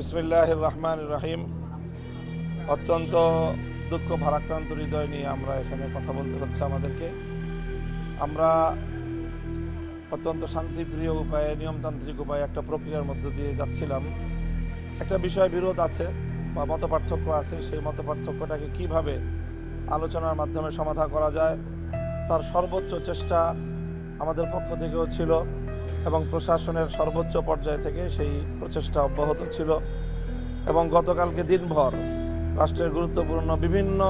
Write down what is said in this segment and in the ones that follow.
বিসমিল্লাহির রহমানির রহিম। অত্যন্ত দুঃখ ভারাক্রান্ত হৃদয় নিয়ে আমরা এখানে কথা বলতে হচ্ছে আমাদেরকে। আমরা অত্যন্ত শান্তিপ্রিয় উপায়ে, নিয়মতান্ত্রিক উপায়ে একটা প্রক্রিয়ার মধ্য দিয়ে যাচ্ছিলাম। একটা বিষয় বিরোধ আছে বা মতপার্থক্য আছে, সেই মতপার্থক্যটাকে কিভাবে আলোচনার মাধ্যমে সমাধান করা যায় তার সর্বোচ্চ চেষ্টা আমাদের পক্ষ থেকেও ছিল এবং প্রশাসনের সর্বোচ্চ পর্যায় থেকে সেই প্রচেষ্টা অব্যাহত ছিল। এবং গতকালকে দিনভর রাষ্ট্রের গুরুত্বপূর্ণ বিভিন্ন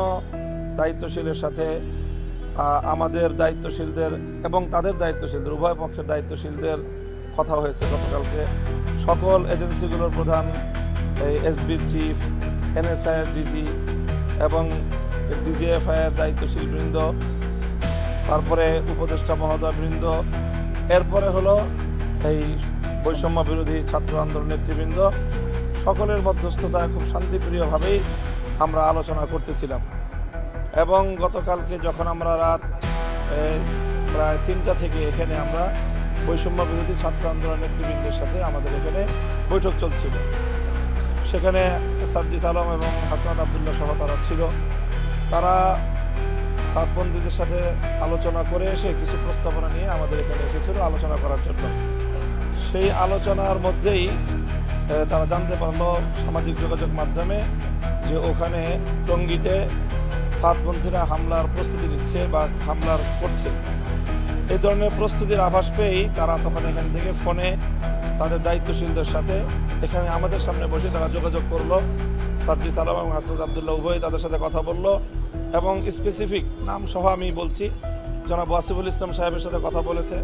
দায়িত্বশীলের সাথে আমাদের দায়িত্বশীলদের এবং তাদের দায়িত্বশীলদের, উভয় পক্ষের দায়িত্বশীলদের কথা হয়েছে। গতকালকে সকল এজেন্সিগুলোর প্রধান, এসবির চিফ, এনএসআইয়ের ডিজি এবং ডিজিএফআইয়ের দায়িত্বশীল বৃন্দ, তারপরে উপদেষ্টা মহোদয় বৃন্দ, এরপরে হলো এই বৈষম্য বিরোধী ছাত্র আন্দোলন নেতৃবৃন্দ, সকলের মধ্যস্থতায় খুব শান্তিপ্রিয়ভাবেই আমরা আলোচনা করতেছিলাম। এবং গতকালকে যখন আমরা রাত প্রায় 3টা থেকে এখানে আমরা বৈষম্য বিরোধী ছাত্র আন্দোলন নেতৃবৃন্দের সাথে আমাদের এখানে বৈঠক চলছিল, সেখানে সার্জিস আলম এবং হাসনাত আবদুল্লাহ সহ তারা ছিল। তারা সাতবন্দীদের সাথে আলোচনা করে এসে কিছু প্রস্তাবনা নিয়ে আমাদের এখানে এসেছিল আলোচনা করার জন্য। সেই আলোচনার মধ্যেই তারা জানতে পারলো সামাজিক যোগাযোগ মাধ্যমে যে ওখানে টঙ্গীতে সাতপন্থীরা হামলার প্রস্তুতি নিচ্ছে বা হামলার করছে। এই ধরনের প্রস্তুতির আভাস পেয়েই তারা তখন এখান থেকে ফোনে তাদের দায়িত্বশীলদের সাথে এখানে আমাদের সামনে বসে তারা যোগাযোগ করলো। সার্জিস আলম এবং হাসনাত আবদুল্লাহ উভয় তাদের সাথে কথা বললো এবং স্পেসিফিক নাম সহ আমি বলছি, জনাব ওয়াসিফুল ইসলাম সাহেবের সাথে কথা বলেছে,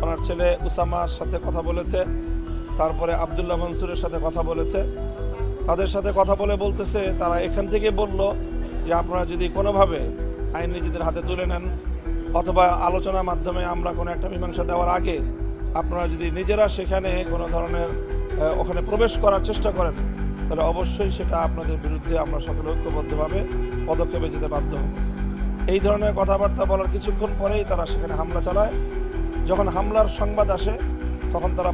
ওনার ছেলে উসামার সাথে কথা বলেছে, তারপরে আবদুল্লাহ মনসুরের সাথে কথা বলেছে। তাদের সাথে কথা বলে বলতেছে, তারা এখান থেকে বলল যে আপনারা যদি কোনোভাবে আইন নিজেদের হাতে তুলে নেন অথবা আলোচনার মাধ্যমে আমরা কোনো একটা মীমাংসা দেওয়ার আগে আপনারা যদি নিজেরা সেখানে কোনো ধরনের ওখানে প্রবেশ করার চেষ্টা করেন তাহলে অবশ্যই সেটা আপনাদের বিরুদ্ধে আমরা সকলে ঐক্যবদ্ধভাবে পদক্ষেপে যেতে বাধ্য হব। এই ধরনের কথাবার্তা বলার কিছুক্ষণ পরেই তারা সেখানে হামলা চালায়। যখন হামলার সংবাদ আসে তখন তারা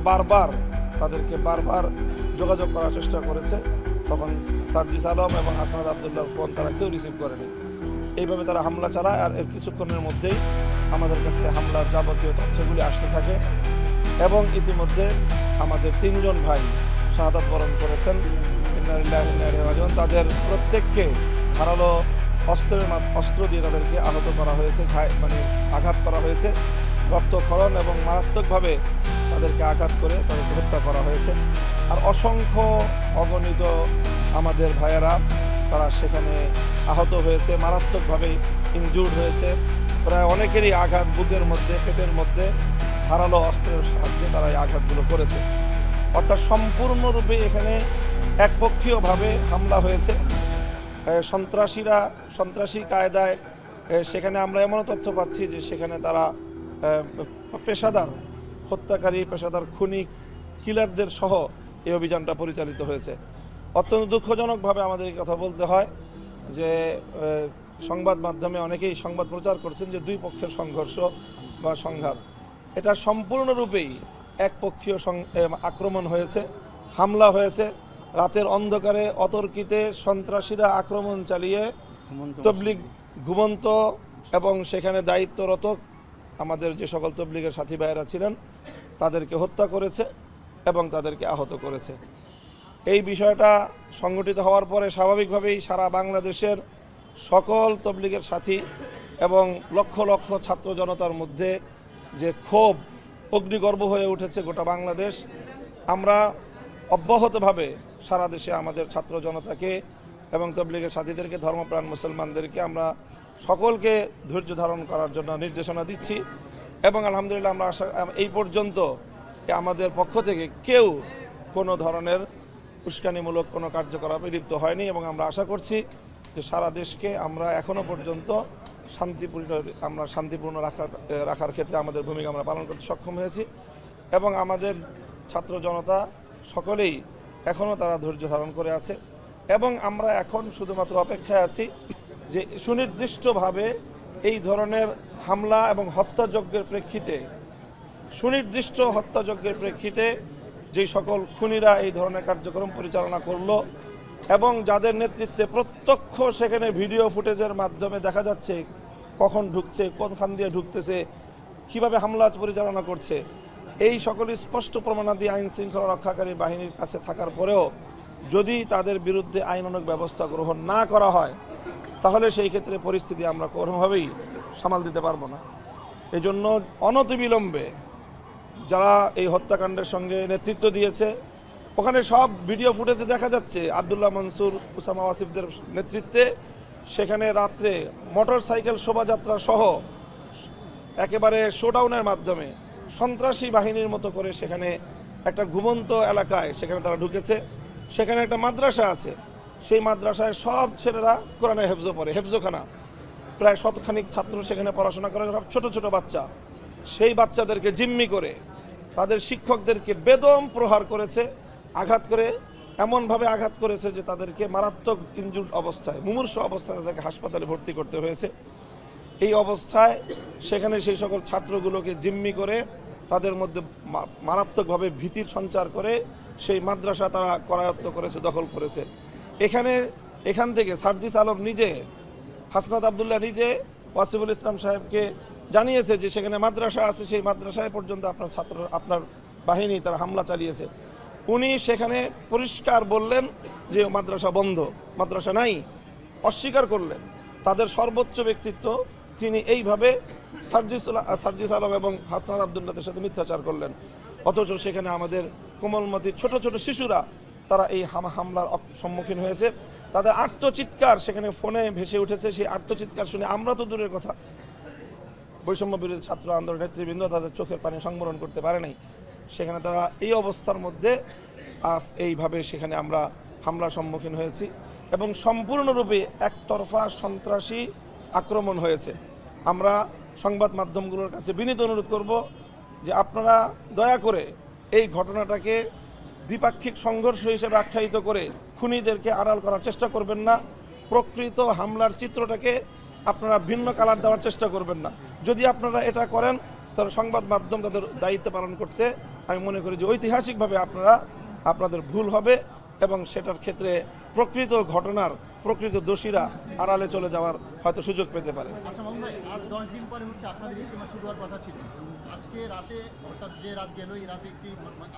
তাদেরকে বারবার যোগাযোগ করার চেষ্টা করেছে, তখন সার্জিস আলম এবং হাসনাত আবদুল্লাহর ফোন তারা কেউ রিসিভ করেনি। এইভাবে তারা হামলা চালায় আর এর কিছুক্ষণের মধ্যেই আমাদের কাছে হামলার যাবতীয় তথ্যগুলি আসতে থাকে এবং ইতিমধ্যে আমাদের 3 জন ভাই শাহাদাত বরণ করেছেন। তাদের প্রত্যেককে ধারালো অস্ত্র দিয়ে তাদেরকে আহত করা হয়েছে, আঘাত করা হয়েছে, রক্তক্ষরণ এবং মারাত্মকভাবে তাদেরকে আঘাত করে তাদেরকে হত্যা করা হয়েছে। আর অসংখ্য অগণিত আমাদের ভাইয়েরা তারা সেখানে আহত হয়েছে, মারাত্মকভাবে ইনজুর্ড হয়েছে। প্রায় অনেকেরই আঘাত বুকের মধ্যে, পেটের মধ্যে ধারালো অস্ত্রের সাহায্যে তারা এই আঘাতগুলো করেছে। অর্থাৎ সম্পূর্ণরূপে এখানে একপক্ষীয়ভাবে হামলা হয়েছে। সন্ত্রাসী কায়দায় সেখানে আমরা এমন তথ্য পাচ্ছি যে সেখানে তারা পেশাদার হত্যাকারী, পেশাদার খুনি, কিলারদের সহ এই অভিযানটা পরিচালিত হয়েছে। অত্যন্ত দুঃখজনকভাবে আমাদের কথা বলতে হয় যে সংবাদ মাধ্যমে অনেকেই সংবাদ প্রচার করছেন যে 2 পক্ষের সংঘর্ষ বা সংঘাত। এটা সম্পূর্ণরূপেই একপক্ষীয় আক্রমণ হয়েছে, হামলা হয়েছে। রাতের অন্ধকারে অতর্কিতে সন্ত্রাসীরা আক্রমণ চালিয়ে তবলিগ ঘুমন্ত এবং সেখানে দায়িত্বরত আমাদের যে সকল তবলিগের সাথী ভাইয়েরা ছিলেন তাদেরকে হত্যা করেছে এবং তাদেরকে আহত করেছে। এই বিষয়টা সংগঠিত হওয়ার পরে স্বাভাবিকভাবেই সারা বাংলাদেশের সকল তবলিগের সাথী এবং লক্ষ লক্ষ ছাত্র জনতার মধ্যে যে ক্ষোভ অগ্নিগর্ভ হয়ে উঠেছে গোটা বাংলাদেশ। আমরা অব্যাহতভাবে সারা দেশে আমাদের ছাত্র জনতাকে এবং তবলিগের সাথীদেরকে, ধর্মপ্রাণ মুসলমানদেরকে আমরা সকলকে ধৈর্য ধারণ করার জন্য নির্দেশনা দিচ্ছি এবং আলহামদুলিল্লাহ আমরা এই পর্যন্ত আমাদের পক্ষ থেকে কেউ কোনো ধরনের উস্কানিমূলক কোনো কার্যকলাপে লিপ্ত হয়নি এবং আমরা আশা করছি যে সারা দেশকে আমরা এখনও পর্যন্ত শান্তিপূর্ণ রাখার ক্ষেত্রে আমাদের ভূমিকা আমরা পালন করতে সক্ষম হয়েছি এবং আমাদের ছাত্র জনতা সকলেই এখনও তারা ধৈর্য ধারণ করে আছে এবং আমরা এখন শুধুমাত্র অপেক্ষায় আছি যে সুনির্দিষ্টভাবে এই ধরনের হামলা এবং হত্যাযজ্ঞের প্রেক্ষিতে যেই সকল খুনিরা এই ধরনের কার্যক্রম পরিচালনা করলো এবং যাদের নেতৃত্বে প্রত্যক্ষ সেখানে ভিডিও ফুটেজের মাধ্যমে দেখা যাচ্ছে কখন ঢুকছে, কোন ফান দিয়ে ঢুকতেছে, কিভাবে হামলা পরিচালনা করছে, এই সকল স্পষ্ট প্রমাণাদি আইন শৃঙ্খলা রক্ষাকারী বাহিনীর কাছে থাকার পরেও যদি তাদের বিরুদ্ধে আইনানুগ ব্যবস্থা গ্রহণ না করা হয় তাহলে সেই ক্ষেত্রে পরিস্থিতি আমরা কোনোভাবেই সামাল দিতে পারবো না। এই জন্য অনতিবিলম্বে যারা এই হত্যাকাণ্ডের সঙ্গে নেতৃত্ব দিয়েছে, ওখানে সব ভিডিও ফুটেজে দেখা যাচ্ছে আবদুল্লাহ মনসুর, উসামা ওয়াসিফদের নেতৃত্বে সেখানে রাত্রে মোটর সাইকেল শোভাযাত্রা সহ একেবারে শোডাউনের মাধ্যমে সন্ত্রাসী বাহিনীর মতো করে সেখানে একটা ঘুমন্ত এলাকায় সেখানে তারা ঢুকেছে। সেখানে একটা মাদ্রাসা আছে, সেই মাদ্রাসায় সব ছেলেরা কোরআনের হেফজো পড়ে, হেফজোখানা, প্রায় শতখানিক ছাত্র সেখানে পড়াশোনা করে, সব ছোট ছোট বাচ্চা। সেই বাচ্চাদেরকে জিম্মি করে তাদের শিক্ষকদেরকে বেদম প্রহার করেছে, আঘাত করে, এমনভাবে আঘাত করেছে যে তাদেরকে মারাত্মক ইনজুর্ড অবস্থায়, মুমূর্ষ অবস্থায় তাদেরকে হাসপাতালে ভর্তি করতে হয়েছে। এই অবস্থায় সেখানে সেই সকল ছাত্রগুলোকে জিম্মি করে তাদের মধ্যে মারাত্মকভাবে ভীতির সঞ্চার করে সেই মাদ্রাসা তারা করায়ত্ত করেছে, দখল করেছে। এখান থেকে সার্জিস আলম নিজে, হাসনাত আবদুল্লাহ নিজে ওয়াসিফুল ইসলাম সাহেবকে জানিয়েছে যে সেখানে মাদ্রাসা আছে, সেই মাদ্রাসায় পর্যন্ত আপনার বাহিনী তারা হামলা চালিয়েছে। উনি সেখানে পরিষ্কার বললেন যে মাদ্রাসা বন্ধ, মাদ্রাসা নাই, অস্বীকার করলেন। তাদের সর্বোচ্চ ব্যক্তিত্ব তিনি এইভাবে সার্জিস আলম এবং হাসনাত আবদুল্লাহদের সাথে মিথ্যাচার করলেন। অথচ সেখানে আমাদের কোমলমতি ছোট ছোট শিশুরা তারা এই হামলার সম্মুখীন হয়েছে। তাদের আর্তচিৎকার সেখানে ফোনে ভেসে উঠেছে। সেই আর্তচিৎকার শুনে আমরা তো দূরের কথা, বৈষম্য বিরোধী ছাত্র আন্দোলন নেতৃবৃন্দ তাদের চোখের পানি সংবরণ করতে পারে নাই। সেখানে তারা এই অবস্থার মধ্যে আজ এইভাবে সেখানে আমরা হামলার সম্মুখীন হয়েছি এবং সম্পূর্ণরূপে একতরফা সন্ত্রাসী আক্রমণ হয়েছে। আমরা সংবাদ মাধ্যমগুলোর কাছে বিনীত অনুরোধ করব যে আপনারা দয়া করে এই ঘটনাটাকে দ্বিপাক্ষিক সংঘর্ষ হিসেবে আখ্যায়িত করে খুনিদেরকে আড়াল করার চেষ্টা করবেন না। প্রকৃত হামলার চিত্রটাকে আপনারা ভিন্ন কালার দেওয়ার চেষ্টা করবেন না। যদি আপনারা এটা করেন তাহলে সংবাদ মাধ্যম তাদের দায়িত্ব পালন করতে আমি মনে করি যে ঐতিহাসিকভাবে আপনাদের ভুল হবে এবং সেটার ক্ষেত্রে প্রকৃত ঘটনার প্রকৃত দোষীরা আড়ালে চলে যাওয়ার হয়তো সুযোগ পেতে পারে। আচ্ছা মামুন ভাই, আর 10 দিন পরে হচ্ছে আপনাদের ইজতেমা শুরু হওয়ার কথা ছিল। আজকে রাতে, অর্থাৎ যে রাত গেল, এই রাতে একটি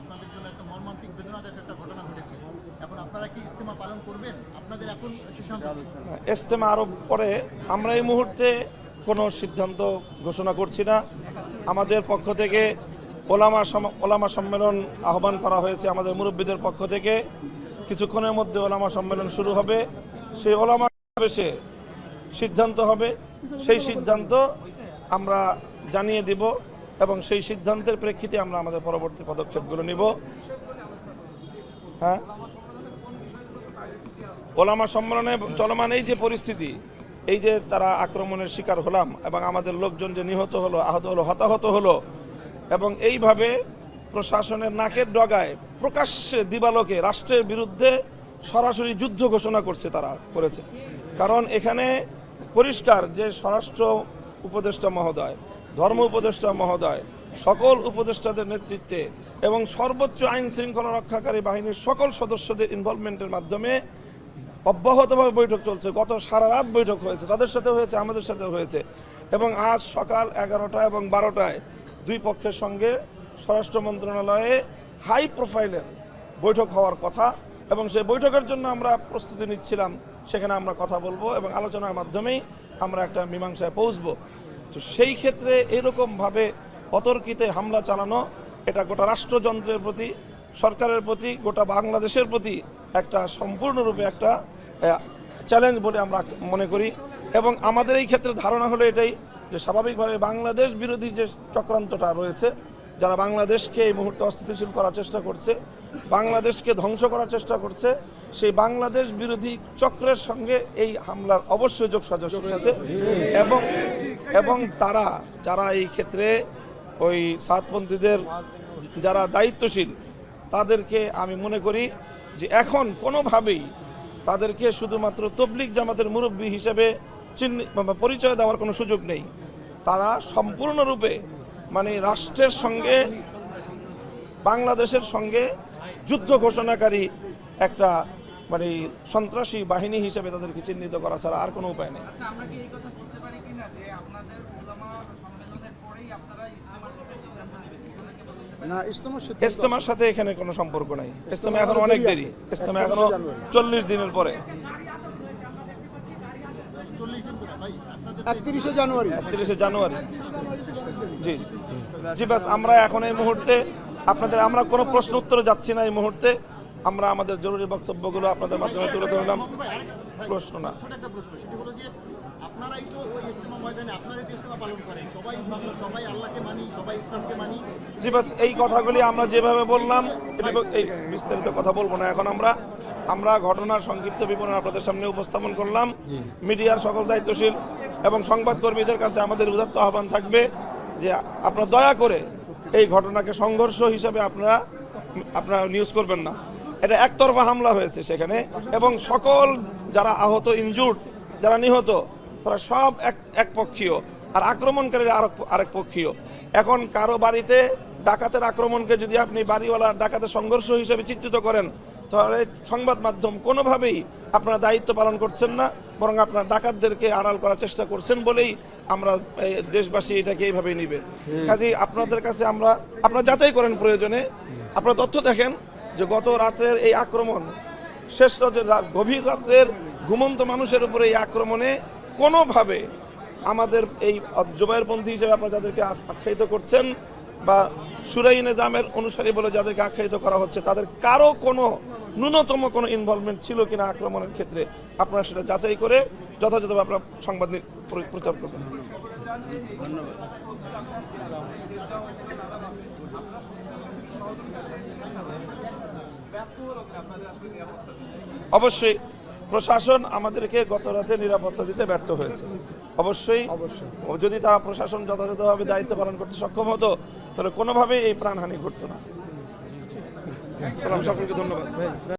আপনাদের জন্য একটা মর্মান্তিক বেদনাদায়ক একটা ঘটনা ঘটেছে। এখন আপনারা কি ইজতেমা পালন করবেন? আপনাদের এখন সিদ্ধান্ত? ইজতেমা আরো পরে, আমরা এই মুহূর্তে কোনো সিদ্ধান্ত ঘোষণা করছি না। আমাদের পক্ষ থেকে ওলামা সম্মেলন আহ্বান করা হয়েছে আমাদের মুরব্বীদের পক্ষ থেকে। কিছুক্ষণের মধ্যে ওলামা সম্মেলন শুরু হবে। সেই ওলামা সমাবেশে সিদ্ধান্ত হবে, সেই সিদ্ধান্ত আমরা জানিয়ে দিব এবং সেই সিদ্ধান্তের প্রেক্ষিতে আমরা আমাদের পরবর্তী পদক্ষেপগুলো নিব। হ্যাঁ, ওলামা সম্মেলনে চলমান এই যে পরিস্থিতি, এই যে তারা আক্রমণের শিকার হলাম এবং আমাদের লোকজন যে নিহত হলো, আহত হলো, হতাহত হলো, এবং এইভাবে প্রশাসনের নাকের ডগায় প্রকাশ্যে দিবালোকে রাষ্ট্রের বিরুদ্ধে সরাসরি যুদ্ধ ঘোষণা করেছে। কারণ এখানে পরিষ্কার যে স্বরাষ্ট্র উপদেষ্টা মহোদয়, ধর্ম উপদেষ্টা মহোদয়, সকল উপদেষ্টাদের নেতৃত্বে এবং সর্বোচ্চ আইন শৃঙ্খলা রক্ষাকারী বাহিনীর সকল সদস্যদের ইনভলভমেন্টের মাধ্যমে অব্যাহতভাবে বৈঠক চলছে। গত সারা রাত বৈঠক হয়েছে, তাদের সাথে হয়েছে, আমাদের সাথে হয়েছে, এবং আজ সকাল 11টা এবং 12টায় দুই পক্ষের সঙ্গে স্বরাষ্ট্র মন্ত্রণালয়ে হাই প্রোফাইলের বৈঠক হওয়ার কথা এবং সেই বৈঠকের জন্য আমরা প্রস্তুতি নিচ্ছিলাম। সেখানে আমরা কথা বলবো এবং আলোচনার মাধ্যমেই আমরা একটা মীমাংসায় পৌঁছবো। তো সেই ক্ষেত্রে এরকমভাবে অতর্কিতে হামলা চালানো, এটা গোটা রাষ্ট্রযন্ত্রের প্রতি, সরকারের প্রতি, গোটা বাংলাদেশের প্রতি একটা সম্পূর্ণরূপে একটা চ্যালেঞ্জ বলে আমরা মনে করি। এবং আমাদের এই ক্ষেত্রে ধারণা হলো এটাই যে স্বাভাবিকভাবে বাংলাদেশ বিরোধী যে চক্রান্তটা রয়েছে, যারা বাংলাদেশকে এই মুহূর্তে অস্থিতিশীল করার চেষ্টা করছে, বাংলাদেশকে ধ্বংস করার চেষ্টা করছে, সেই বাংলাদেশ বিরোধী চক্রের সঙ্গে এই হামলার অবশ্যই যোগসাজশ রয়েছে। এবং তারা যারা এই ক্ষেত্রে ওই সাতপন্থীদের যারা দায়িত্বশীল, তাদেরকে আমি মনে করি যে এখন কোনোভাবেই তাদেরকে শুধুমাত্র তবলিগ জামাতের মুরব্বী হিসেবে পরিচয় দেওয়ার কোনো সুযোগ নেই। তারা সম্পূর্ণরূপে মানে রাষ্ট্রের সঙ্গে, বাংলাদেশের সঙ্গে যুদ্ধ ঘোষণাকারী একটা মানে সন্ত্রাসী বাহিনী হিসেবে তাদেরকে চিহ্নিত করা ছাড়া আর কোনো উপায় নেই। আচ্ছা, আমরা কি এই কথা বলতে পারি কিনা যে আপনাদের উলামা সম্মেলনের পরেই আপনারা ইজতেমার বিষয়ে সিদ্ধান্ত নেবেন? এখানে কি বলতে পারি? না, ইজতেমার সিদ্ধান্ত ইজতেমার সাথে এখানে কোনো সম্পর্ক নাই। ইজতেমা এখন অনেক দেরি, ইজতেমা এখনো 40 দিনের পরে। 40 দিন পরে ভাই আপনাদের 31শে জানুয়ারি 31শে জানুয়ারি। জি জি, বাস আমরা এখন এই মুহূর্তে আমরা কোনো প্রশ্ন উত্তরে যাচ্ছি না। এই মুহূর্তে আমরা আমাদের জরুরি বক্তব্যগুলো আপনাদের মাধ্যমে তুলে ধরলাম। প্রশ্ন না, ছোট একটা প্রশ্ন, সেটি হলো যে আপনারাই তো ওই ইজতেমা ময়দানে আপনারাই তো ইজতেমা পালন করেন, সবাই হুজুর, সবাই আল্লাহকে মানি, সবাই ইসলামকে মানি। জি বাস এই কথাগুলি আমরা যেভাবে বললাম, এই বিস্তারিত কথা বলবো না এখন। আমরা ঘটনার সংক্ষিপ্ত বিবরণ আপনাদের সামনে উপস্থাপন করলাম। মিডিয়ার সকল দায়িত্বশীল এবং সংবাদকর্মীদের কাছে আমাদের উদাত্ত আহ্বান থাকবে যে আপনারা দয়া করে এই ঘটনাকে সংঘর্ষ হিসেবে আপনারা নিউজ করবেন না। এটা একতরফা হামলা হয়েছে সেখানে, এবং সকল যারা আহত, ইনজুর্ড, যারা নিহত, তারা সব একপক্ষীয়, আর আক্রমণকারীরা আরেক পক্ষীয়। এখন কারো বাড়িতে ডাকাতের আক্রমণকে যদি আপনি বাড়িওয়ালা ডাকাতের সংঘর্ষ হিসেবে চিত্রিত করেন, তাহলে সংবাদ মাধ্যম কোনোভাবেই আপনারা দায়িত্ব পালন করছেন না, বরং আপনারা ডাকাতদেরকে আড়াল করার চেষ্টা করছেন বলেই আমরা দেশবাসী এটাকে এইভাবেই নিবে। কাজেই আপনাদের কাছে আপনারা যাচাই করেন, প্রয়োজনে আপনারা তথ্য দেখেন যে গত রাত্রের এই আক্রমণ, শেষ রাতের গভীর রাত্রের ঘুমন্ত মানুষের উপরে এই আক্রমণে কোনোভাবে আমাদের এই জুবায়েরপন্থী হিসেবে আপনারা যাদেরকে আখ্যায়িত করছেন বা সুরাই নিজামের অনুসারী বলে যাদেরকে আখ্যায়িত করা হচ্ছে, তাদের কারো কোনো ন্যূনতম কোনো ইনভলভমেন্ট ছিল কিনা আক্রমণের ক্ষেত্রে আপনারা সেটা যাচাই করে যথাযথভাবে আপনারা সংবাদ প্রচার করবেন। অবশ্যই প্রশাসন আমাদেরকে গত রাতে নিরাপত্তা দিতে ব্যর্থ হয়েছে। অবশ্যই যদি তারা প্রশাসন যথাযথভাবে দায়িত্ব পালন করতে সক্ষম হতো, তাহলে কোনোভাবেই এই প্রাণহানি ঘটতো না। সালাম, সকলকে ধন্যবাদ।